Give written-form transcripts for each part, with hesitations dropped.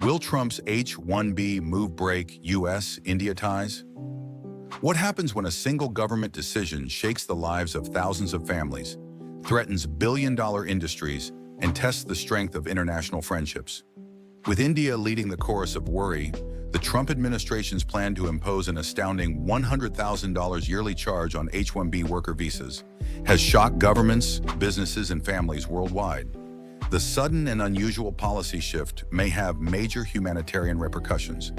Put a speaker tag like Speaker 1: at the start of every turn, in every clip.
Speaker 1: Will Trump's H-1B move break U.S.-India ties? What happens when a single government decision shakes the lives of thousands of families, threatens billion-dollar industries, and tests the strength of international friendships? With India leading the chorus of worry, the Trump administration's plan to impose an astounding $100,000 yearly charge on H-1B worker visas has shocked governments, businesses, and families worldwide. The sudden and unusual policy shift may have major humanitarian repercussions,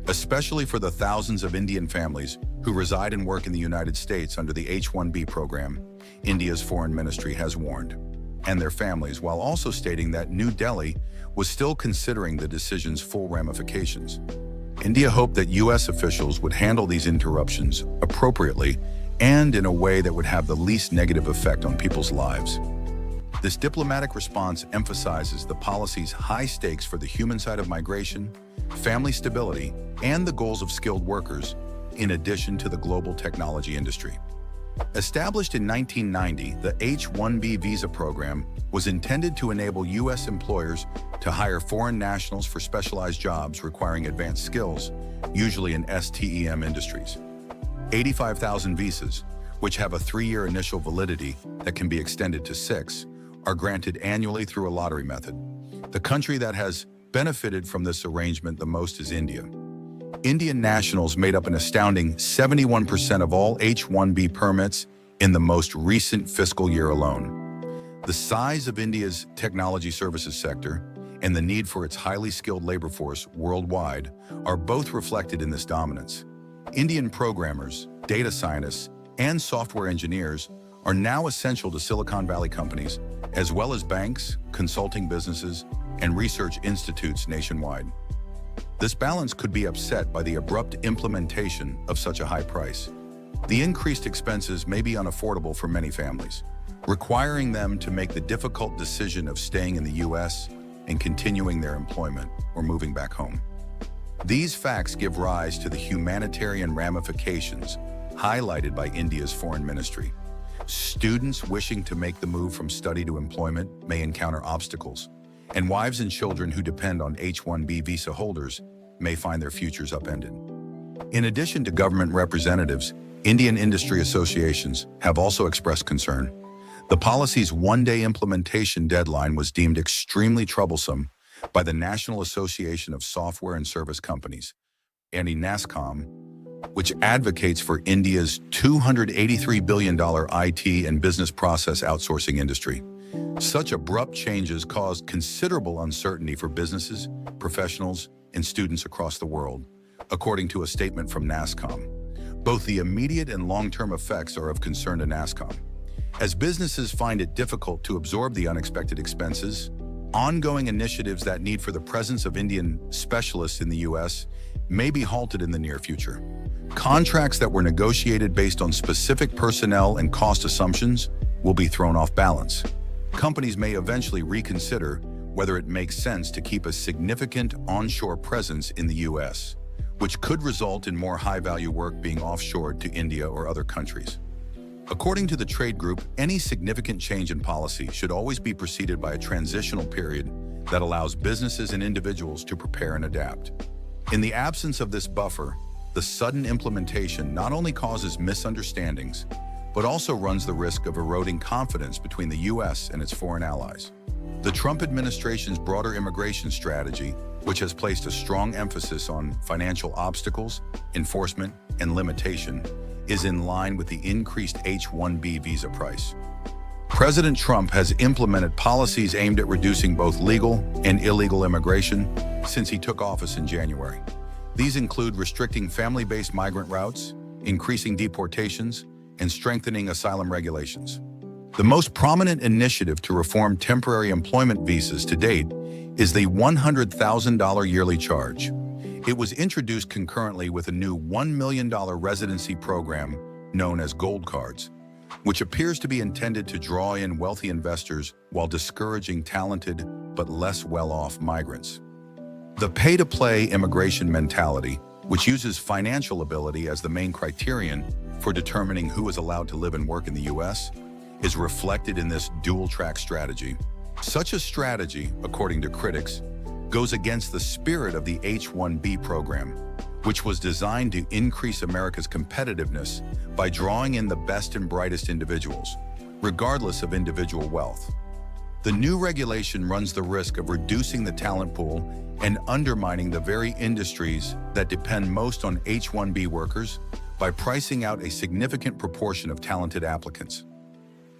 Speaker 1: especially for the thousands of Indian families who reside and work in the United States under the H-1B program, India's foreign ministry has warned, and their families, while also stating that New Delhi was still considering the decision's full ramifications. India hoped that U.S. officials would handle these interruptions appropriately and in a way that would have the least negative effect on people's lives. This diplomatic response emphasizes the policy's high stakes for the human side of migration, family stability, and the goals of skilled workers, in addition to the global technology industry. Established in 1990, the H-1B visa program was intended to enable U.S. employers to hire foreign nationals for specialized jobs requiring advanced skills, usually in STEM industries. 85,000 visas, which have a 3-year initial validity that can be extended to 6, are granted annually through a lottery method. The country that has benefited from this arrangement the most is India. Indian nationals made up an astounding 71% of all H-1B permits in the most recent fiscal year alone. The size of India's technology services sector and the need for its highly skilled labor force worldwide are both reflected in this dominance. Indian programmers, data scientists, and software engineers are now essential to Silicon Valley companies, as well as banks, consulting businesses, and research institutes nationwide. This balance could be upset by the abrupt implementation of such a high price. The increased expenses may be unaffordable for many families, requiring them to make the difficult decision of staying in the U.S. and continuing their employment or moving back home. These facts give rise to the humanitarian ramifications highlighted by India's foreign ministry. Students wishing to make the move from study to employment may encounter obstacles, and wives and children who depend on H-1B visa holders may find their futures upended. In addition to government representatives, Indian industry associations have also expressed concern. The policy's one-day implementation deadline was deemed extremely troublesome by the National Association of Software and Service Companies, NASSCOM, which advocates for India's $283 billion IT and business process outsourcing industry. Such abrupt changes caused considerable uncertainty for businesses, professionals, and students across the world, according to a statement from NASSCOM. Both the immediate and long-term effects are of concern to NASSCOM, as businesses find it difficult to absorb the unexpected expenses. Ongoing initiatives that need for the presence of Indian specialists in the U.S. may be halted in the near future. Contracts that were negotiated based on specific personnel and cost assumptions will be thrown off balance. Companies may eventually reconsider whether it makes sense to keep a significant onshore presence in the U.S., which could result in more high-value work being offshored to India or other countries. According to the trade group, any significant change in policy should always be preceded by a transitional period that allows businesses and individuals to prepare and adapt. In the absence of this buffer, the sudden implementation not only causes misunderstandings, but also runs the risk of eroding confidence between the U.S. and its foreign allies. The Trump administration's broader immigration strategy, which has placed a strong emphasis on financial obstacles, enforcement, and limitation, is in line with the increased H-1B visa price. President Trump has implemented policies aimed at reducing both legal and illegal immigration since he took office in January. These include restricting family-based migrant routes, increasing deportations, and strengthening asylum regulations. The most prominent initiative to reform temporary employment visas to date is the $100,000 yearly charge. It was introduced concurrently with a new $1 million residency program known as Gold Cards, which appears to be intended to draw in wealthy investors while discouraging talented but less well-off migrants. The pay-to-play immigration mentality, which uses financial ability as the main criterion for determining who is allowed to live and work in the U.S., is reflected in this dual-track strategy. Such a strategy, according to critics, goes against the spirit of the H-1B program, which was designed to increase America's competitiveness by drawing in the best and brightest individuals, regardless of individual wealth. The new regulation runs the risk of reducing the talent pool and undermining the very industries that depend most on H-1B workers by pricing out a significant proportion of talented applicants.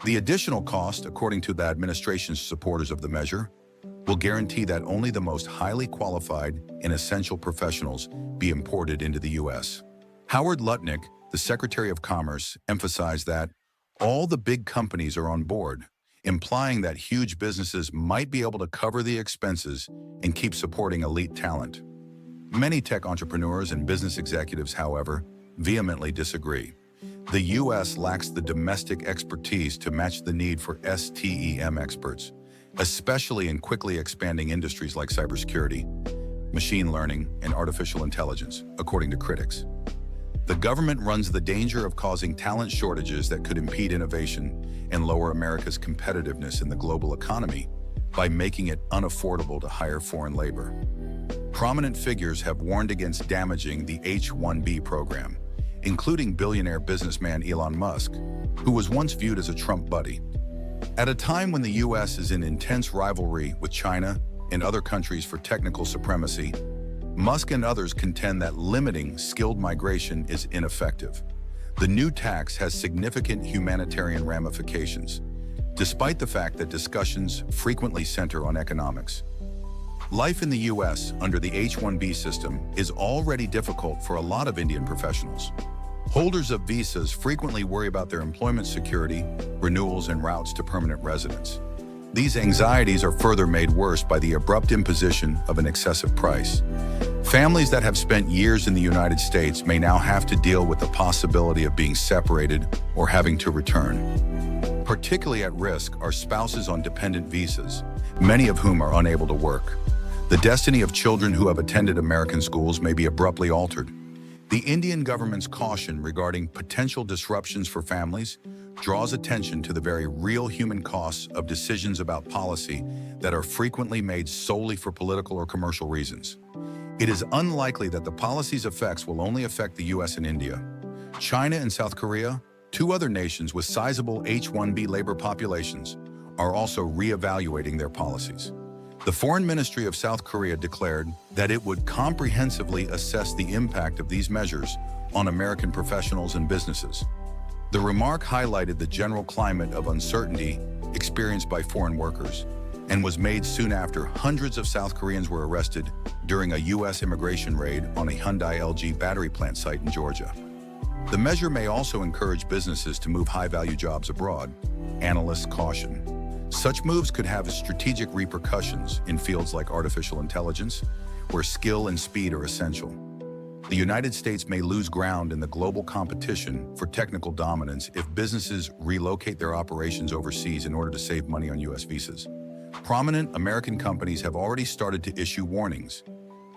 Speaker 1: The additional cost, according to the administration's supporters of the measure, will guarantee that only the most highly qualified and essential professionals be imported into the U.S. Howard Lutnick, the Secretary of Commerce, emphasized that all the big companies are on board, implying that huge businesses might be able to cover the expenses and keep supporting elite talent. Many tech entrepreneurs and business executives, however, vehemently disagree. The U.S. lacks the domestic expertise to match the need for STEM experts, especially in quickly expanding industries like cybersecurity, machine learning, and artificial intelligence, according to critics. The government runs the danger of causing talent shortages that could impede innovation and lower America's competitiveness in the global economy by making it unaffordable to hire foreign labor. Prominent figures have warned against damaging the H-1B program, including billionaire businessman Elon Musk, who was once viewed as a Trump buddy. At a time when the U.S. is in intense rivalry with China and other countries for technical supremacy, Musk and others contend that limiting skilled migration is ineffective. The new tax has significant humanitarian ramifications, despite the fact that discussions frequently center on economics. Life in the U.S. under the H-1B system is already difficult for a lot of Indian professionals. Holders of visas frequently worry about their employment security, renewals, and routes to permanent residence. These anxieties are further made worse by the abrupt imposition of an excessive price. Families that have spent years in the United States may now have to deal with the possibility of being separated or having to return. Particularly at risk are spouses on dependent visas, many of whom are unable to work. The destiny of children who have attended American schools may be abruptly altered. The Indian government's caution regarding potential disruptions for families draws attention to the very real human costs of decisions about policy that are frequently made solely for political or commercial reasons. It is unlikely that the policy's effects will only affect the U.S. and India. China and South Korea, two other nations with sizable H-1B labor populations, are also re-evaluating their policies. The Foreign Ministry of South Korea declared that it would comprehensively assess the impact of these measures on American professionals and businesses. The remark highlighted the general climate of uncertainty experienced by foreign workers and was made soon after hundreds of South Koreans were arrested during a U.S. immigration raid on a Hyundai LG battery plant site in Georgia. The measure may also encourage businesses to move high-value jobs abroad, analysts caution. Such moves could have strategic repercussions in fields like artificial intelligence, where skill and speed are essential. The United States may lose ground in the global competition for technical dominance if businesses relocate their operations overseas in order to save money on U.S. visas. Prominent American companies have already started to issue warnings.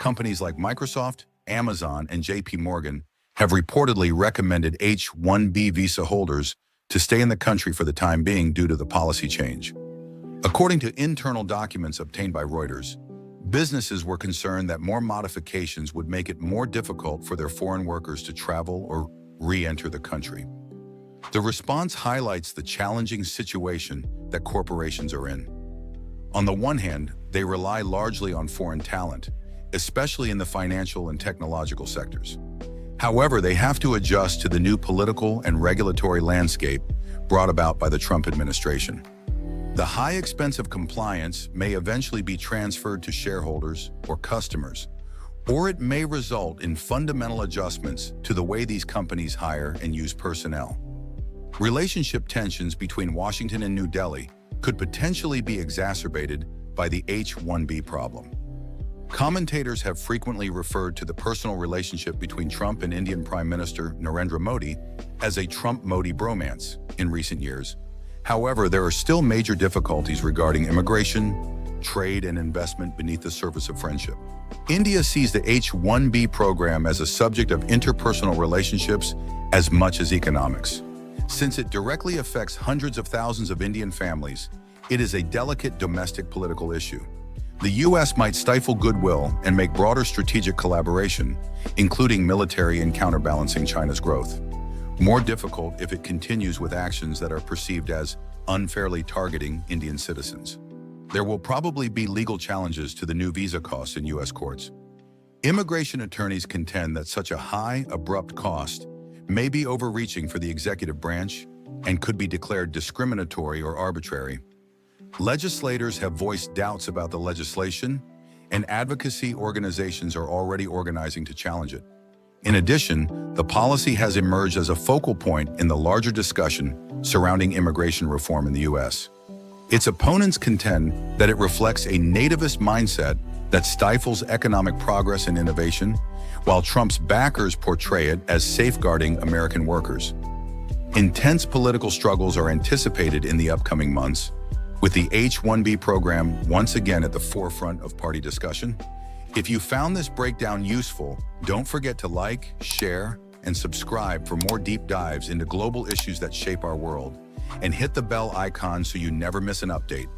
Speaker 1: Companies like Microsoft, Amazon, and J.P. Morgan have reportedly recommended H-1B visa holders to stay in the country for the time being due to the policy change. According to internal documents obtained by Reuters, businesses were concerned that more modifications would make it more difficult for their foreign workers to travel or re-enter the country. The response highlights the challenging situation that corporations are in. On the one hand, they rely largely on foreign talent, especially in the financial and technological sectors. However, they have to adjust to the new political and regulatory landscape brought about by the Trump administration. The high expense of compliance may eventually be transferred to shareholders or customers, or it may result in fundamental adjustments to the way these companies hire and use personnel. Relationship tensions between Washington and New Delhi could potentially be exacerbated by the H-1B problem. Commentators have frequently referred to the personal relationship between Trump and Indian Prime Minister Narendra Modi as a Trump-Modi bromance in recent years. However, there are still major difficulties regarding immigration, trade, and investment beneath the surface of friendship. India sees the H-1B program as a subject of interpersonal relationships as much as economics. Since it directly affects hundreds of thousands of Indian families, it is a delicate domestic political issue. The U.S. might stifle goodwill and make broader strategic collaboration, including military and counterbalancing China's growth, more difficult if it continues with actions that are perceived as unfairly targeting Indian citizens. There will probably be legal challenges to the new visa costs in U.S. courts. Immigration attorneys contend that such a high, abrupt cost may be overreaching for the executive branch and could be declared discriminatory or arbitrary. Legislators have voiced doubts about the legislation, and advocacy organizations are already organizing to challenge it. In addition, the policy has emerged as a focal point in the larger discussion surrounding immigration reform in the U.S. Its opponents contend that it reflects a nativist mindset that stifles economic progress and innovation, while Trump's backers portray it as safeguarding American workers. Intense political struggles are anticipated in the upcoming months, with the H-1B program once again at the forefront of party discussion. If you found this breakdown useful, don't forget to like, share, and subscribe for more deep dives into global issues that shape our world, and hit the bell icon so you never miss an update.